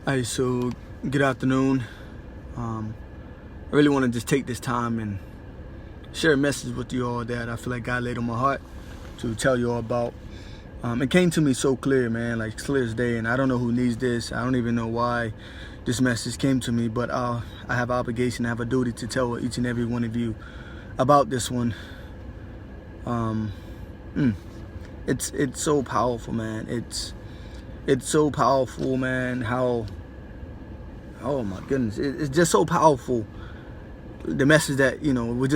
Hey, so good afternoon. I really want to just take this time and share a message with you all that I feel like God laid on my heart to tell you all about. It came to me so clear, man, like clear as day, and I don't know who needs this. I don't even know why this message came to me, but I have an obligation, I have a duty to tell each and every one of you about this one. It's so powerful, man. It's so powerful, man, how, oh my goodness, it's just so powerful, the message that, was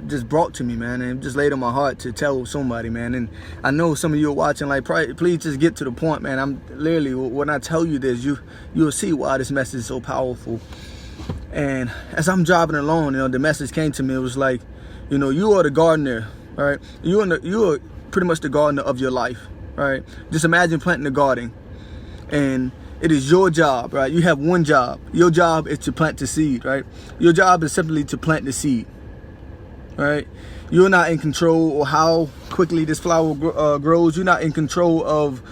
just brought to me, man, and just laid on my heart to tell somebody, man. And I know some of you are watching, like, please just get to the point, man. I'm literally, when I tell you this, you'll see why this message is so powerful. And as I'm driving along, the message came to me. It was like, you are the gardener, right? You are pretty much the gardener of your life. Right? Just imagine planting a garden, and it is your job, right? You have one job. Your job is to plant the seed, right? Your job is simply to plant the seed, right? You're not in control of how quickly this flower grows. You're not in control of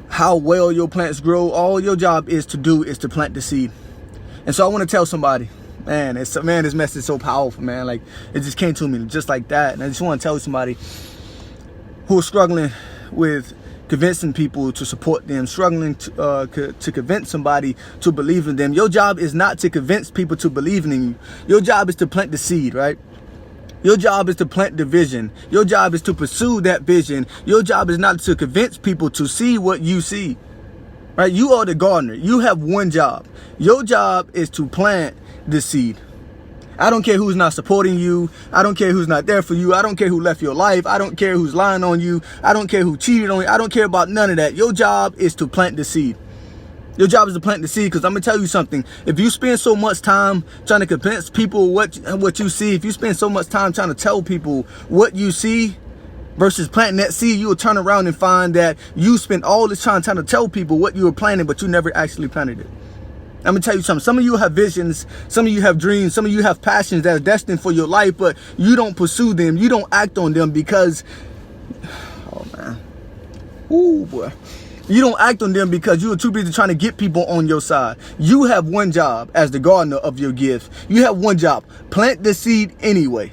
how well your plants grow. All your job is to do is to plant the seed. And so I want to tell somebody, man, this message is so powerful, man. Like, it just came to me just like that. And I just want to tell somebody who is struggling with convincing people to support them, struggling to convince somebody to believe in them. Your job is not to convince people to believe in you. Your job is to plant the seed, right? Your job is to plant the vision. Your job is to pursue that vision. Your job is not to convince people to see what you see, right? You are the gardener. You have one job. Your job is to plant the seed. I don't care who's not supporting you. I don't care who's not there for you. I don't care who left your life. I don't care who's lying on you. I don't care who cheated on you. I don't care about none of that. Your job is to plant the seed. Your job is to plant the seed, because I'm going to tell you something. If you spend so much time trying to convince people what you see, if you spend so much time trying to tell people what you see versus planting that seed, you will turn around and find that you spent all this time trying to tell people what you were planting, but you never actually planted it. I'm gonna tell you something. Some of you have visions, some of you have dreams, some of you have passions that are destined for your life, but you don't pursue them, you don't act on them because, oh man, ooh boy, you don't act on them because you are too busy trying to get people on your side. You have one job as the gardener of your gift. You have one job: plant the seed anyway.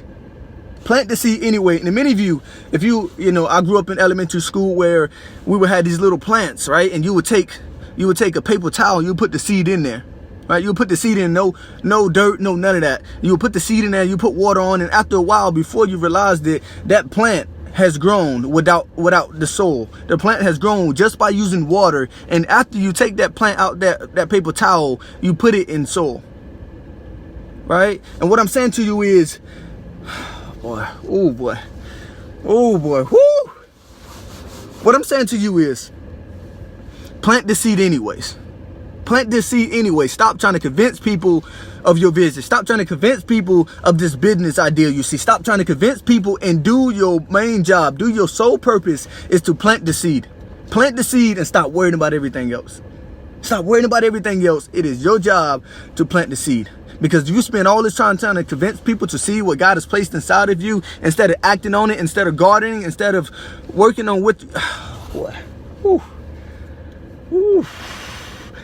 Plant the seed anyway. And many of you, if I grew up in elementary school where we would have these little plants, right? And you would take a paper towel, you put the seed in there, right? You put the seed in, no dirt, no none of that. You put the seed in there, you put water on, and after a while, before you realized it, that plant has grown without the soil. The plant has grown just by using water, and after you take that plant out that paper towel, you put it in soil, right? And what I'm saying to you is, boy, oh boy, whoo! What I'm saying to you is, plant the seed anyways. Plant this seed anyway. Stop trying to convince people of your vision. Stop trying to convince people of this business idea you see. Stop trying to convince people and do your main job. Do your sole purpose is to plant the seed. Plant the seed and stop worrying about everything else. Stop worrying about everything else. It is your job to plant the seed. Because you spend all this time trying to convince people to see what God has placed inside of you, instead of acting on it, instead of gardening, instead of working on what, boy, whew. Ooh.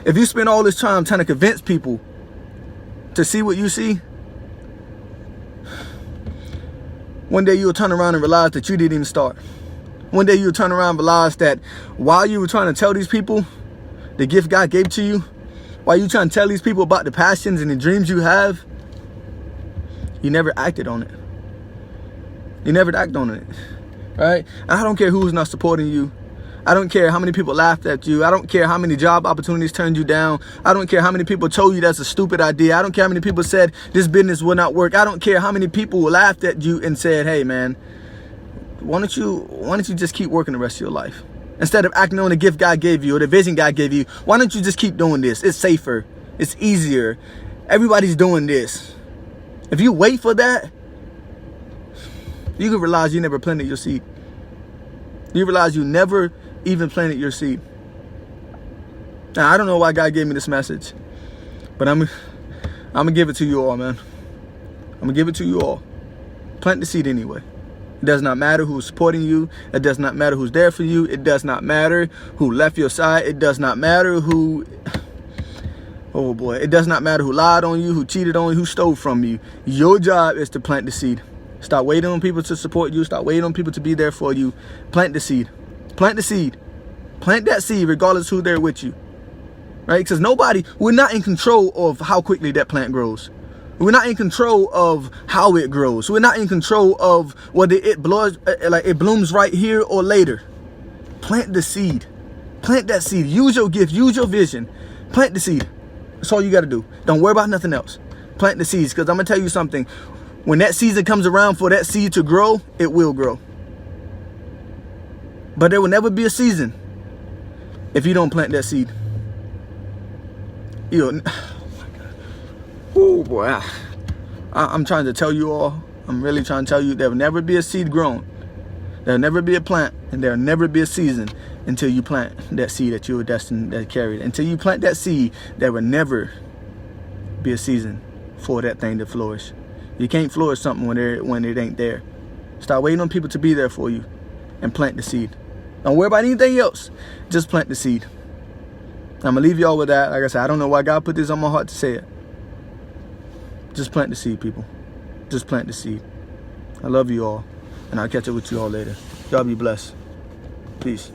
If you spend all this time trying to convince people to see what you see, one day you'll turn around and realize that you didn't even start. One day you'll turn around and realize that while you were trying to tell these people the gift God gave to you, while you trying to tell these people about the passions and the dreams you have, you never acted on it. You never acted on it, right? And I don't care who's not supporting you. I don't care how many people laughed at you. I don't care how many job opportunities turned you down. I don't care how many people told you that's a stupid idea. I don't care how many people said this business will not work. I don't care how many people laughed at you and said, hey man, why don't you just keep working the rest of your life? Instead of acting on the gift God gave you or the vision God gave you, why don't you just keep doing this? It's safer. It's easier. Everybody's doing this. If you wait for that, you can realize you never planted your seed. You realize you never even planted your seed. Now, I don't know why God gave me this message, but I'm gonna give it to you all, man. I'm gonna give it to you all. Plant the seed anyway. It does not matter who's supporting you. It does not matter who's there for you. It does not matter who left your side. It does not matter who Oh boy, it does not matter who lied on you, who cheated on you, who stole from you. Your job is to plant the seed. Stop waiting on people to support you. Stop waiting on people to be there for you. Plant the seed. Plant the seed. Plant that seed regardless who there with you. Right? Because we're not in control of how quickly that plant grows. We're not in control of how it grows. We're not in control of whether it blooms right here or later. Plant the seed. Plant that seed. Use your gift. Use your vision. Plant the seed. That's all you got to do. Don't worry about nothing else. Plant the seeds. Because I'm going to tell you something. When that season comes around for that seed to grow, it will grow. But there will never be a season if you don't plant that seed. Oh my God. Oh boy. I'm trying to tell you all. I'm really trying to tell you there will never be a seed grown. There will never be a plant. And there will never be a season until you plant that seed that you were destined to carry. Until you plant that seed, there will never be a season for that thing to flourish. You can't flourish something when it ain't there. Stop waiting on people to be there for you and plant the seed. Don't worry about anything else. Just plant the seed. I'm going to leave y'all with that. Like I said, I don't know why God put this on my heart to say it. Just plant the seed, people. Just plant the seed. I love you all. And I'll catch up with you all later. Y'all be blessed. Peace.